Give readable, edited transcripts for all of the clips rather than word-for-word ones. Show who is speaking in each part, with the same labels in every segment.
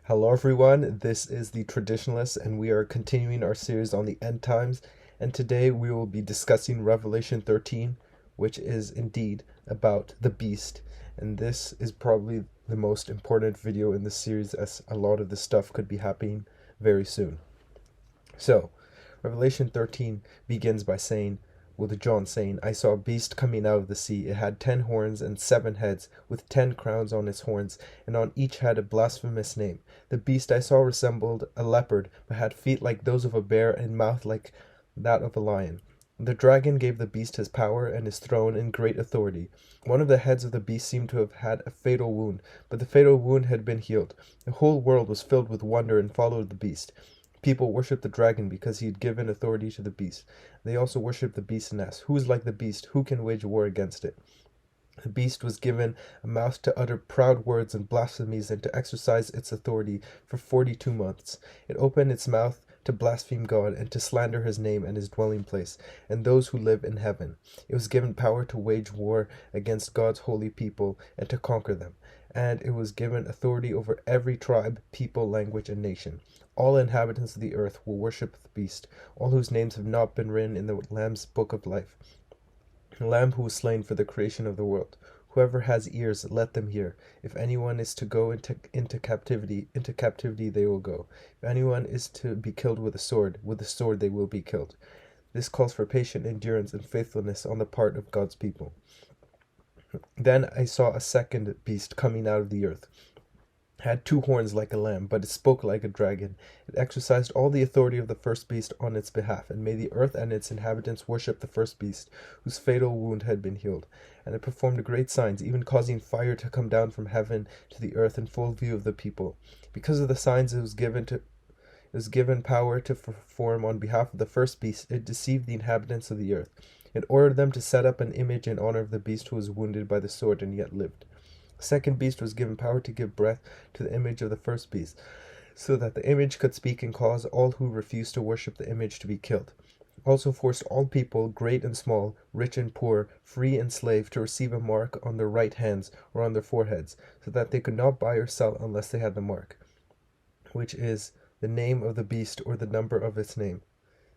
Speaker 1: Hello, everyone. This is the Traditionalists, and we are continuing our series on the end times. And today we will be discussing Revelation 13, which is indeed about the beast. And this is probably the most important video in the series, as a lot of this stuff could be happening very soon. So, Revelation 13 begins by saying, with John saying, I saw a beast coming out of the sea. It had 10 horns and 7 heads, with 10 crowns on its horns, and on each head a blasphemous name. The beast I saw resembled a leopard, but had feet like those of a bear and mouth like that of a lion. The dragon gave the beast his power and his throne and great authority. One of the heads of the beast seemed to have had a fatal wound, but the fatal wound had been healed. The whole world was filled with wonder and followed the beast. People worshipped the dragon because he had given authority to the beast. They also worshipped the beast and asked, who is like the beast? Who can wage war against it? The beast was given a mouth to utter proud words and blasphemies and to exercise its authority for 42 months. It opened its mouth to blaspheme God and to slander his name and his dwelling place and those who live in heaven. It was given power to wage war against God's holy people and to conquer them. And it was given authority over every tribe, people, language, and nation. All inhabitants of the earth will worship the beast, all whose names have not been written in the Lamb's book of life. The Lamb who was slain for the creation of the world. Whoever has ears, let them hear. If anyone is to go into captivity they will go. If anyone is to be killed with a sword they will be killed. This calls for patient endurance and faithfulness on the part of God's people. Then I saw a second beast coming out of the earth. It had 2 horns like a lamb, but it spoke like a dragon. It exercised all the authority of the first beast on its behalf, and made the earth and its inhabitants worship the first beast, whose fatal wound had been healed. And it performed great signs, even causing fire to come down from heaven to the earth in full view of the people. Because of the signs it was given power to perform on behalf of the first beast. It deceived the inhabitants of the earth. It ordered them to set up an image in honor of the beast who was wounded by the sword and yet lived. The second beast was given power to give breath to the image of the first beast, so that the image could speak and cause all who refused to worship the image to be killed. It also forced all people, great and small, rich and poor, free and slave, to receive a mark on their right hands or on their foreheads, so that they could not buy or sell unless they had the mark, which is the name of the beast or the number of its name.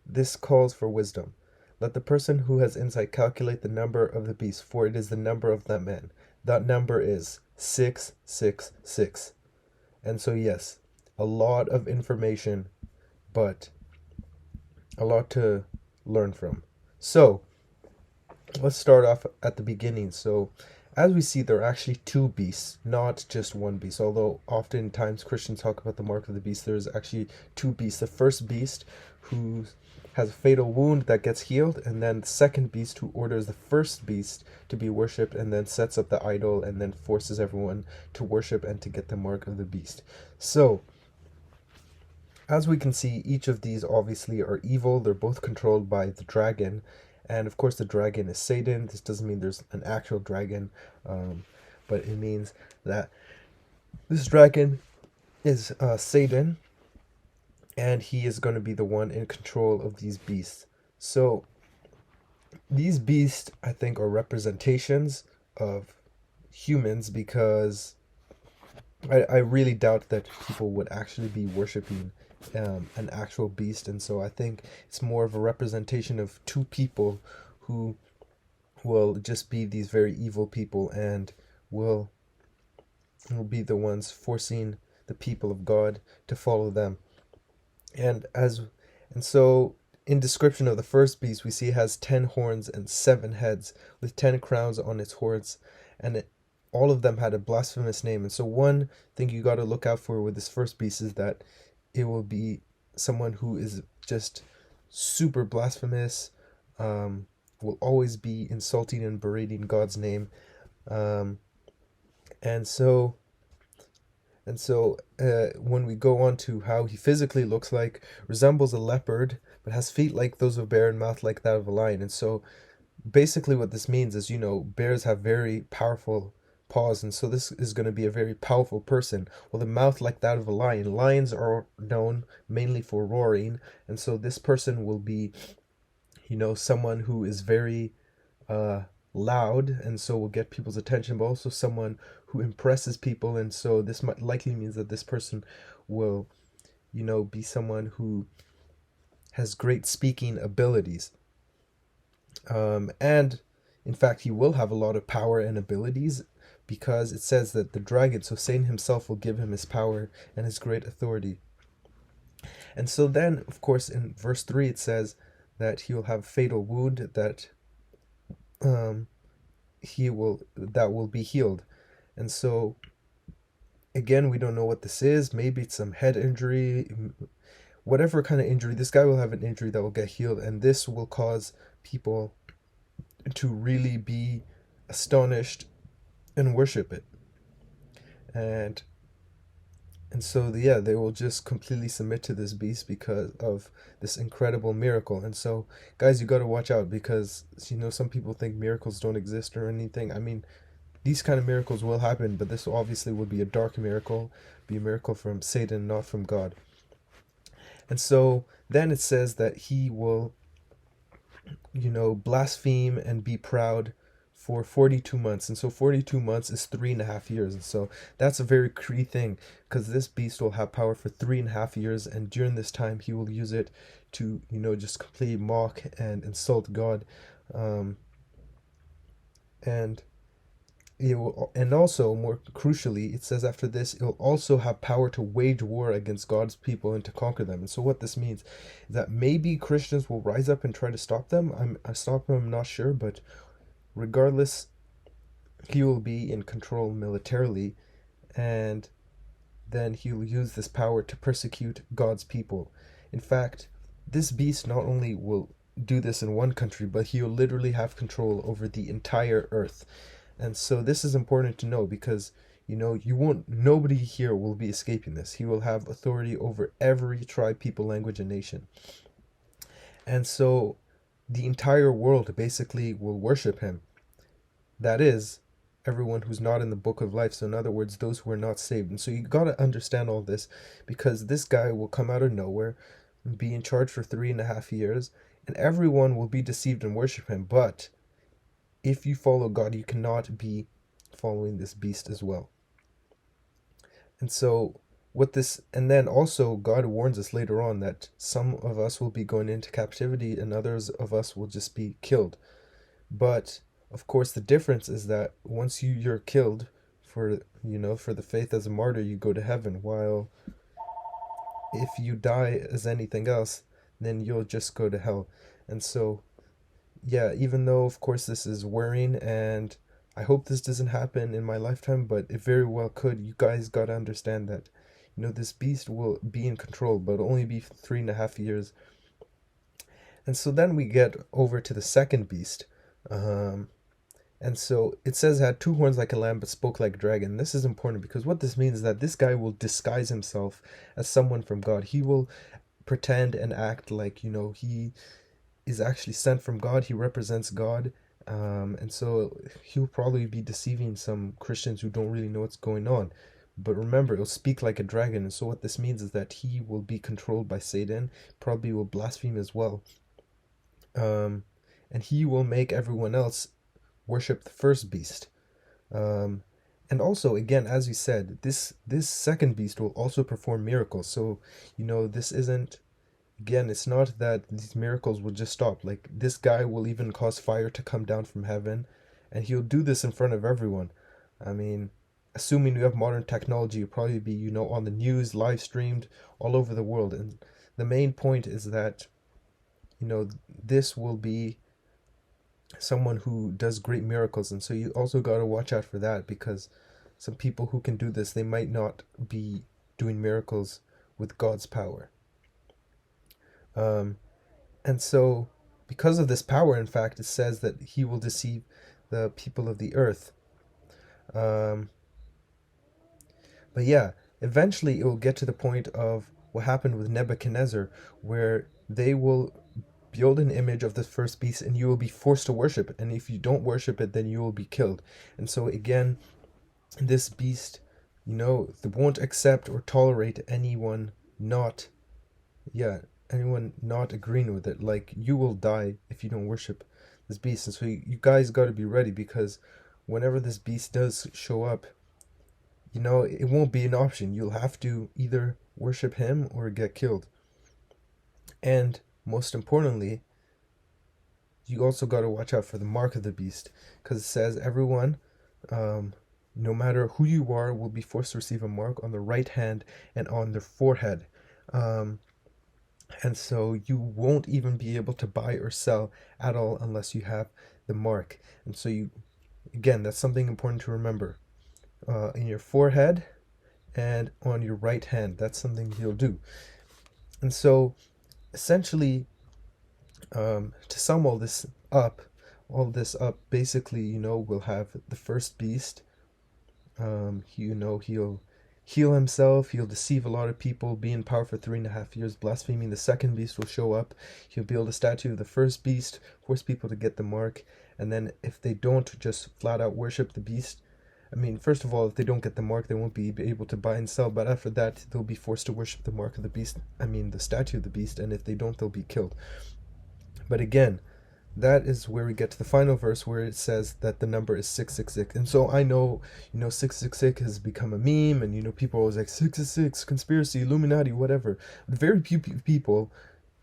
Speaker 1: This calls for wisdom. Let the person who has insight calculate the number of the beast, for it is the number of that man. That number is 666. And so, yes, a lot of information, but a lot to learn from. So, let's start off at the beginning. So, as we see, there are actually 2 beasts, not just one beast. Although oftentimes Christians talk about the mark of the beast, there's actually 2 beasts. The first beast, who has a fatal wound that gets healed, and then the second beast who orders the first beast to be worshipped and then sets up the idol and then forces everyone to worship and to get the mark of the beast. So, as we can see, each of these obviously are evil. They're both controlled by the dragon, and of course the dragon is Satan. This doesn't mean there's an actual dragon, but it means that this dragon is Satan, and he is going to be the one in control of these beasts. So these beasts, I think, are representations of humans, because I really doubt that people would actually be worshiping an actual beast. And so I think it's more of a representation of 2 people who will just be these very evil people and will be the ones forcing the people of God to follow them. And so in description of the first beast, we see it has 10 horns and 7 heads, with 10 crowns on its horns, and all of them had a blasphemous name. And so one thing you got to look out for with this first beast is that it will be someone who is just super blasphemous, will always be insulting and berating God's name, and so when we go on to how he physically looks like, resembles a leopard, but has feet like those of a bear and mouth like that of a lion. And so basically what this means is, bears have very powerful paws, and so this is going to be a very powerful person with a mouth like that of a lion. Lions are known mainly for roaring, and so this person will be, someone who is very loud, and so will get people's attention, but also someone who impresses people, and so this might likely means that this person will, be someone who has great speaking abilities. And in fact, he will have a lot of power and abilities, because it says that the dragon, so Satan himself, will give him his power and his great authority. And so then, of course, in verse 3, it says that he will have a fatal wound that that will be healed. And so again, we don't know what this is. Maybe it's some head injury, whatever kind of injury. This guy will have an injury that will get healed, and this will cause people to really be astonished and worship it. And so yeah, they will just completely submit to this beast because of this incredible miracle. And so guys, you got to watch out, because some people think miracles don't exist or anything. I mean, these kind of miracles will happen, but this obviously will be a dark miracle, be a miracle from Satan, not from God. And so then it says that he will blaspheme and be proud for 42 months. And so 42 months is 3.5 years. And so that's a very key thing, because this beast will have power for 3.5 years. And during this time, he will use it to, just completely mock and insult God. And also, more crucially, it says after this, it will also have power to wage war against God's people and to conquer them. And so what this means is that maybe Christians will rise up and try to stop them. I'm not sure, but regardless, he will be in control militarily, and then he will use this power to persecute God's people. In fact, this beast not only will do this in one country, but he will literally have control over the entire earth. And so this is important to know, because nobody here will be escaping this. He will have authority over every tribe, people, language, and nation. And so the entire world basically will worship him. That is, everyone who's not in the book of life. So in other words, those who are not saved. And so you got to understand all this, because this guy will come out of nowhere, be in charge for 3.5 years, and everyone will be deceived and worship him. But if you follow God, you cannot be following this beast as well. And so and then also God warns us later on that some of us will be going into captivity and others of us will just be killed. But of course, the difference is that once you're killed for the faith as a martyr, you go to heaven, while if you die as anything else, then you'll just go to hell. And so yeah, even though of course this is worrying, and I hope this doesn't happen in my lifetime, but it very well could. You guys got to understand that this beast will be in control, but only be for 3.5 years. And so then we get over to the second beast. And so it says it had 2 horns like a lamb but spoke like a dragon. This is important, because what this means is that this guy will disguise himself as someone from God. He will pretend and act like he is actually sent from God. He represents God. And so he'll probably be deceiving some Christians who don't really know what's going on. But remember, it'll speak like a dragon. And so what this means is that he will be controlled by Satan, probably will blaspheme as well. And he will make everyone else worship the first beast. And also, again, as we said, this second beast will also perform miracles. So, this isn't, again, it's not that these miracles will just stop. Like, this guy will even cause fire to come down from heaven, and he'll do this in front of everyone. I mean, assuming we have modern technology, it'll probably be, on the news, live streamed all over the world. And the main point is that, this will be someone who does great miracles. And so you also got to watch out for that, because some people who can do this, they might not be doing miracles with God's power. And so because of this power, in fact, it says that he will deceive the people of the earth. But yeah, eventually it will get to the point of what happened with Nebuchadnezzar, where they will build an image of the first beast and you will be forced to worship it. And if you don't worship it, then you will be killed. And so again, this beast, they won't accept or tolerate anyone not agreeing with it. Like, you will die if you don't worship this beast. And so you guys got to be ready, because whenever this beast does show up, it won't be an option. You'll have to either worship him or get killed. And most importantly, you also got to watch out for the mark of the beast, because it says everyone, no matter who you are, will be forced to receive a mark on the right hand and on their forehead. Um, and so you won't even be able to buy or sell at all unless you have the mark. And so again, that's something important to remember. In your forehead and on your right hand, that's something you'll do. And so essentially, to sum all this up, basically, we'll have the first beast. He'll heal himself, he'll deceive a lot of people, be in power for 3.5 years, blaspheming. The second beast will show up, he'll build a statue of the first beast, force people to get the mark, and then if they don't, just flat out worship the beast. I mean, first of all, if they don't get the mark, they won't be able to buy and sell, but after that, they'll be forced to worship the mark of the beast, the statue of the beast, and if they don't, they'll be killed. But again, that is where we get to the final verse where it says that the number is 666. And so I know, 666 has become a meme, and people are always like 666, conspiracy, Illuminati, whatever. But very few people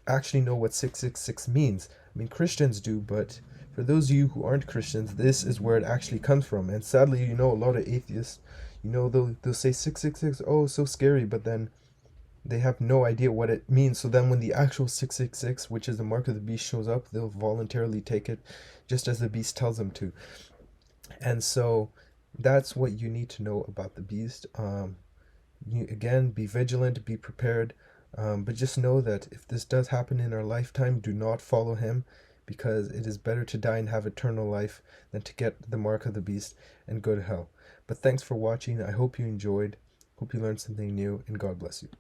Speaker 1: actually know what 666 means. I mean, Christians do, but for those of you who aren't Christians, this is where it actually comes from. And sadly, a lot of atheists, they'll say 666, oh, so scary, but then they have no idea what it means. So then when the actual 666, which is the mark of the beast, shows up, they'll voluntarily take it just as the beast tells them to. And so that's what you need to know about the beast. Again, be vigilant, be prepared, but just know that if this does happen in our lifetime, do not follow him, because it is better to die and have eternal life than to get the mark of the beast and go to hell. But thanks for watching. I hope you enjoyed. Hope you learned something new, and God bless you.